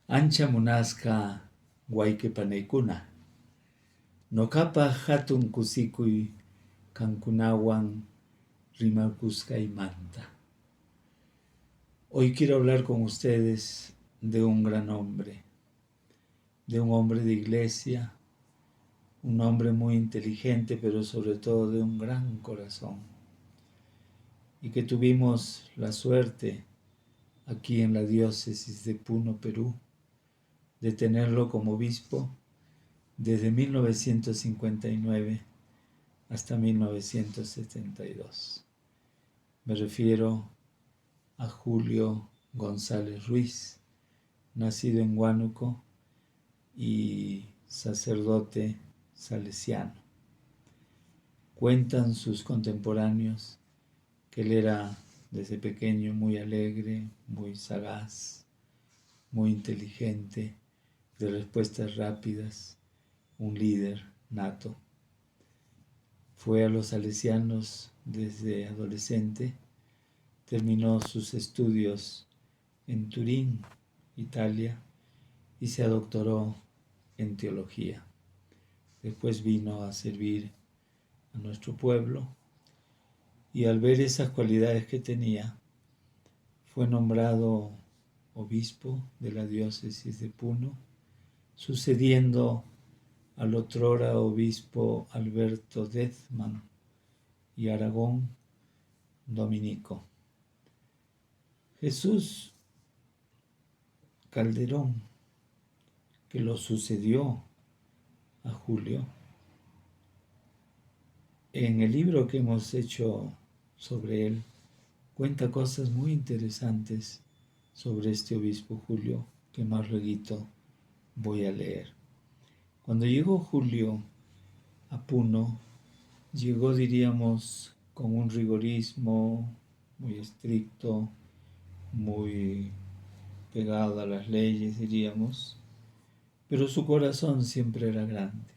Ancha munasqa wayqipanaykuna, ñuqapa hatun kusikuy kankunawan rimakusqaymanta. Hoy quiero hablar con ustedes de un gran hombre, de un hombre de iglesia, un hombre muy inteligente, pero sobre todo de un gran corazón, y que tuvimos la suerte aquí en la diócesis de Puno, Perú, de tenerlo como obispo desde 1959 hasta 1972. Me refiero a Julio González Ruiz, nacido en Huánuco y sacerdote salesiano. Cuentan sus contemporáneos que él era desde pequeño muy alegre, muy sagaz, muy inteligente, de respuestas rápidas, un líder nato. Fue a los salesianos desde adolescente, terminó sus estudios en Turín, Italia, y se doctoró en teología. Después vino a servir a nuestro pueblo y al ver esas cualidades que tenía, fue nombrado obispo de la diócesis de Puno, sucediendo al otrora obispo Alberto Dezman y Aragón, dominico. Jesús Calderón, que lo sucedió a Julio, en el libro que hemos hecho sobre él, cuenta cosas muy interesantes sobre este obispo Julio, que más luego voy a leer. Cuando llegó Julio a Puno, llegó, diríamos, con un rigorismo muy estricto, muy pegado a las leyes, diríamos, pero su corazón siempre era grande.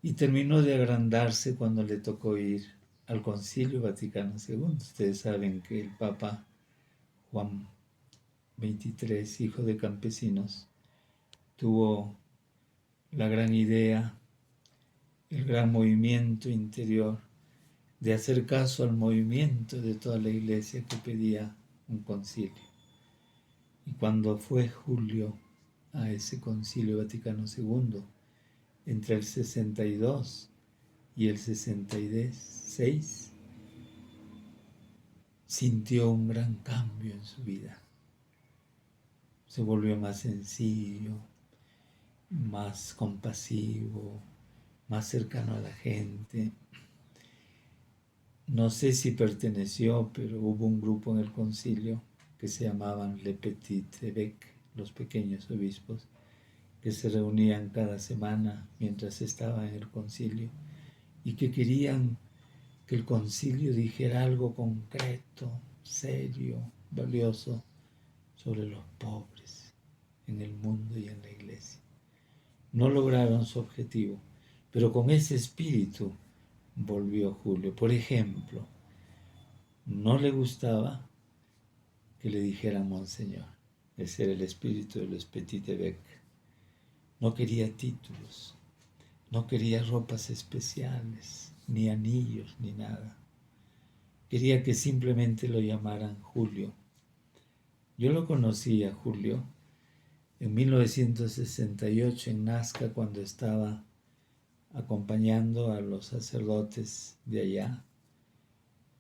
Y terminó de agrandarse cuando le tocó ir al Concilio Vaticano II. Ustedes saben que el Papa Juan XXIII, hijo de campesinos, tuvo la gran idea, el gran movimiento interior de hacer caso al movimiento de toda la iglesia que pedía un concilio. Y cuando fue Julio a ese Concilio Vaticano II, entre el 62 y el 66, sintió un gran cambio en su vida. Se volvió más sencillo, más compasivo, más cercano a la gente. No sé si perteneció, pero hubo un grupo en el concilio que se llamaban Les Petits Évêques, los pequeños obispos, que se reunían cada semana mientras estaba en el concilio y que querían que el concilio dijera algo concreto, serio, valioso sobre los pobres en el mundo y en la iglesia. No lograron su objetivo, pero con ese espíritu volvió Julio. Por ejemplo, no le gustaba que le dijeran monseñor. Ese era el espíritu de los Petits Évêques. No quería títulos, no quería ropas especiales, ni anillos, ni nada. Quería que simplemente lo llamaran Julio. Yo lo conocí a Julio en 1968 en Nazca, cuando estaba acompañando a los sacerdotes de allá,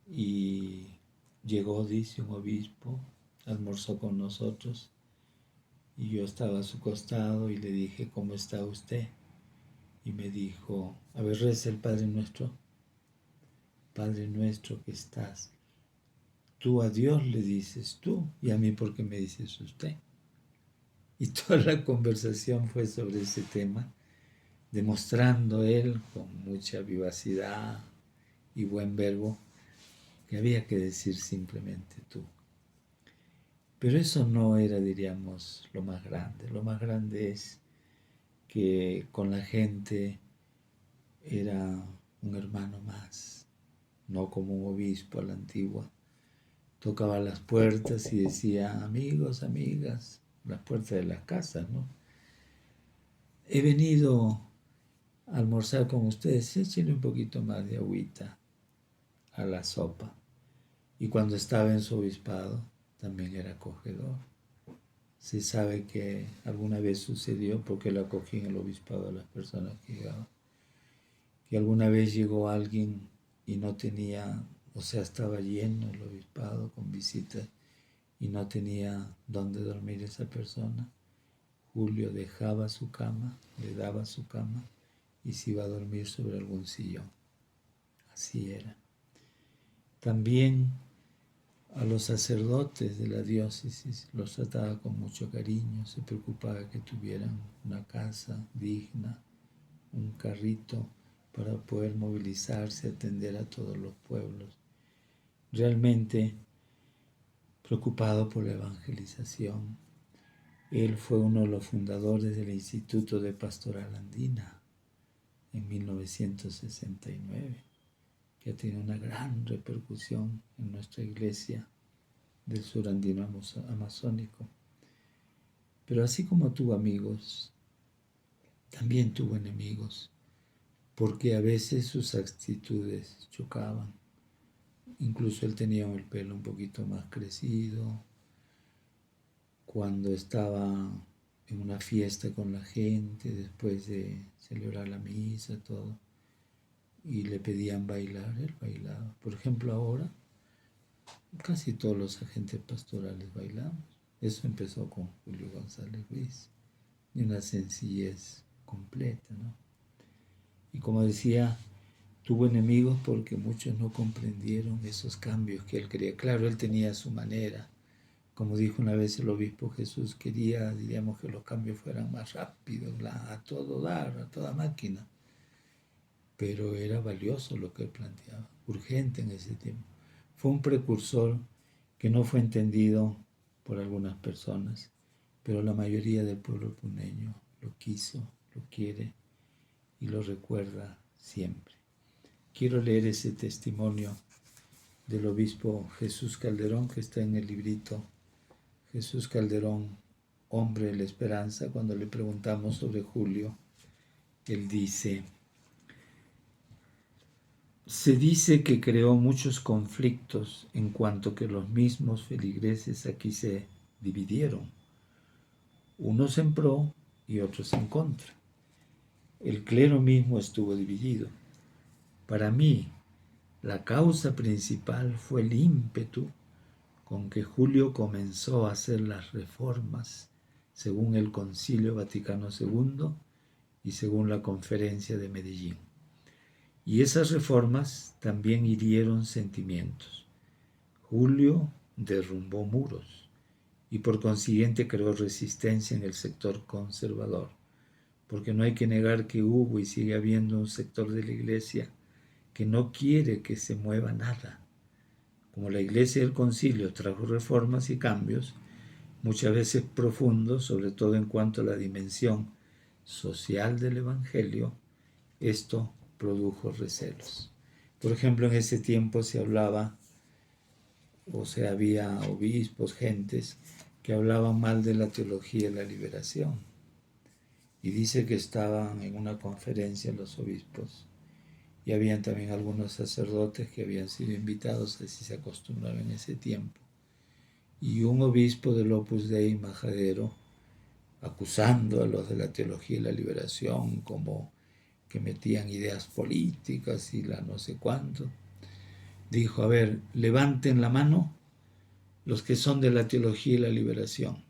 y llegó, dice, un obispo, almorzó con nosotros y yo estaba a su costado y le dije: ¿cómo está usted? Y me dijo: a ver, reza el Padre Nuestro. Padre nuestro que estás. Tú a Dios le dices tú, y a mí ¿por qué me dices usted? Y toda la conversación fue sobre ese tema, demostrando él con mucha vivacidad y buen verbo que había que decir simplemente tú. Pero eso no era, diríamos, lo más grande. Lo más grande es que con la gente era un hermano más, no como un obispo a la antigua. Tocaba las puertas y decía: amigos, amigas, las puertas de las casas, ¿no? He venido a almorzar con ustedes, échenle un poquito más de agüita a la sopa. Y cuando estaba en su obispado, también era acogedor. Se sabe que alguna vez sucedió, porque lo acogí en el obispado a las personas que llegaban, que alguna vez llegó alguien y no tenía, o sea, estaba lleno el obispado con visitas y no tenía dónde dormir esa persona. Julio dejaba su cama, le daba su cama y se iba a dormir sobre algún sillón. Así era. También a los sacerdotes de la diócesis los trataba con mucho cariño, se preocupaba que tuvieran una casa digna, un carrito para poder movilizarse, atender a todos los pueblos. Realmente preocupado por la evangelización. Él fue uno de los fundadores del Instituto de Pastoral Andina en 1969, que ha tenido una gran repercusión en nuestra iglesia del sur andino amazónico. Pero así como tuvo amigos, también tuvo enemigos, porque a veces sus actitudes chocaban. Incluso él tenía el pelo un poquito más crecido. Cuando estaba en una fiesta con la gente, después de celebrar la misa, todo, y le pedían bailar, él bailaba. Por ejemplo, ahora casi todos los agentes pastorales bailamos. Eso empezó con Julio González Ruiz, de una sencillez completa, ¿no? Y como decía, tuvo enemigos porque muchos no comprendieron esos cambios que él quería. Claro, él tenía su manera. Como dijo una vez el obispo Jesús, quería, diríamos, que los cambios fueran más rápidos, a todo dar, a toda máquina. Pero era valioso lo que él planteaba, urgente en ese tiempo. Fue un precursor que no fue entendido por algunas personas, pero la mayoría del pueblo puneño lo quiso, lo quiere y lo recuerda siempre. Quiero leer ese testimonio del obispo Jesús Calderón, que está en el librito Jesús Calderón, Hombre de la Esperanza. Cuando le preguntamos sobre Julio, él dice: se dice que creó muchos conflictos en cuanto que los mismos feligreses aquí se dividieron, unos en pro y otros en contra. El clero mismo estuvo dividido. Para mí, la causa principal fue el ímpetu con que Julio comenzó a hacer las reformas según el Concilio Vaticano II y según la Conferencia de Medellín. Y esas reformas también hirieron sentimientos. Julio derrumbó muros y por consiguiente creó resistencia en el sector conservador, porque no hay que negar que hubo y sigue habiendo un sector de la Iglesia que no quiere que se mueva nada. Como la Iglesia del Concilio trajo reformas y cambios, muchas veces profundos, sobre todo en cuanto a la dimensión social del Evangelio, esto produjo recelos. Por ejemplo, en ese tiempo se hablaba, o sea, había obispos, gentes, que hablaban mal de la teología de la liberación. Y dice que estaban en una conferencia los obispos y habían también algunos sacerdotes que habían sido invitados, así se acostumbraba en ese tiempo. Y un obispo del Opus Dei, majadero, acusando a los de la teología de la liberación como que metían ideas políticas y la no sé cuánto, dijo: a ver, levanten la mano los que son de la teología y la liberación.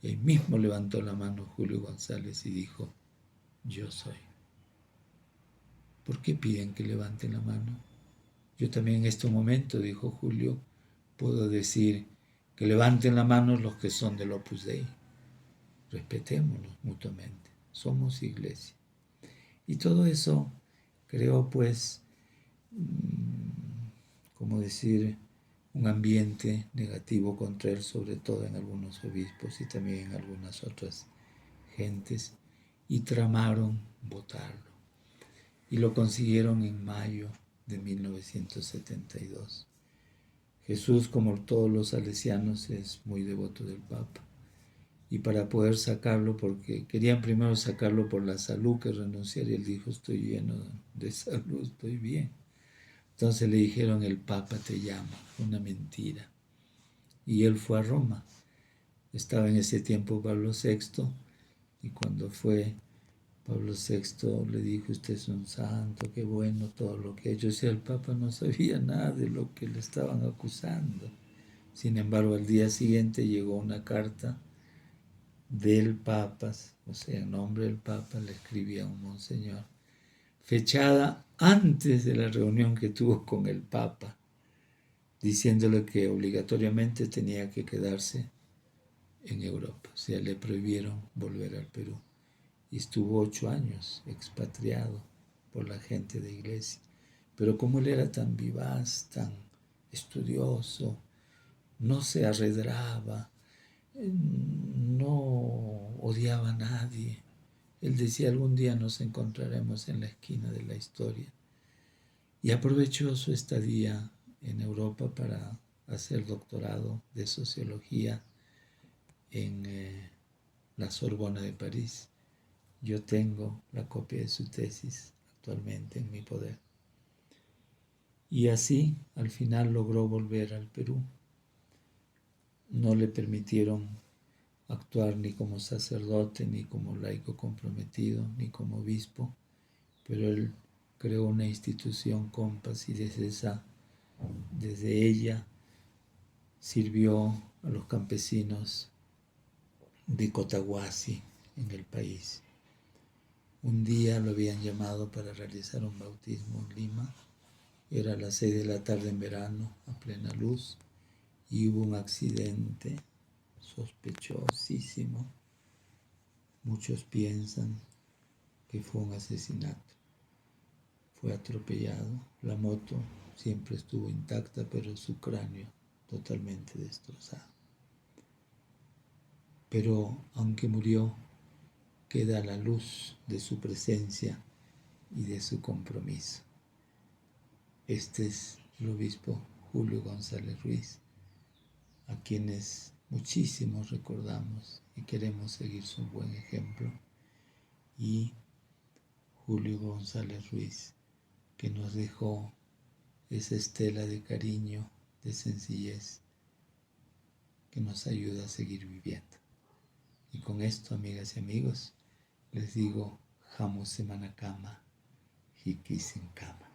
Y él mismo levantó la mano Julio González y dijo: yo soy. ¿Por qué piden que levanten la mano? Yo también en este momento, dijo Julio, puedo decir que levanten la mano los que son del Opus Dei. Respetémonos mutuamente. Somos iglesia. Y todo eso creó, pues, como decir, un ambiente negativo contra él, sobre todo en algunos obispos y también en algunas otras gentes, y tramaron votarlo. Y lo consiguieron en mayo de 1972. Jesús, como todos los salesianos, es muy devoto del Papa y para poder sacarlo, porque querían primero sacarlo por la salud, que renunciar, y él dijo, estoy lleno de salud, estoy bien. Entonces le dijeron, el Papa te llama, una mentira. Y él fue a Roma. Estaba en ese tiempo Pablo VI, y cuando fue Pablo VI le dijo, usted es un santo, qué bueno todo lo que ha hecho. O sea, el Papa no sabía nada de lo que le estaban acusando. Sin embargo, al día siguiente llegó una carta del Papa, o sea, en nombre del Papa le escribía a un monseñor, fechada antes de la reunión que tuvo con el Papa, diciéndole que obligatoriamente tenía que quedarse en Europa. O sea, le prohibieron volver al Perú. Y estuvo 8 años expatriado por la gente de iglesia. Pero como él era tan vivaz, tan estudioso, no se arredraba, no odiaba a nadie. Él decía, algún día nos encontraremos en la esquina de la historia. Y aprovechó su estadía en Europa para hacer doctorado de sociología en la Sorbona de París. Yo tengo la copia de su tesis actualmente en mi poder. Y así, al final logró volver al Perú. No le permitieron actuar ni como sacerdote, ni como laico comprometido, ni como obispo, pero él creó una institución Compas y desde ella sirvió a los campesinos de Cotahuasi en el país. Un día lo habían llamado para realizar un bautismo en Lima. Era a las 6 de la tarde en verano, a plena luz, y hubo un accidente sospechosísimo. Muchos piensan que fue un asesinato. Fue atropellado. La moto siempre estuvo intacta, pero su cráneo totalmente destrozado. Pero aunque murió, queda la luz de su presencia y de su compromiso. Este es el obispo Julio González Ruiz, a quienes muchísimos recordamos y queremos seguir su buen ejemplo. Y Julio González Ruiz, que nos dejó esa estela de cariño, de sencillez, que nos ayuda a seguir viviendo. Y con esto, amigas y amigos, les digo, Hamu Semanakama, Hiki Sin Kama.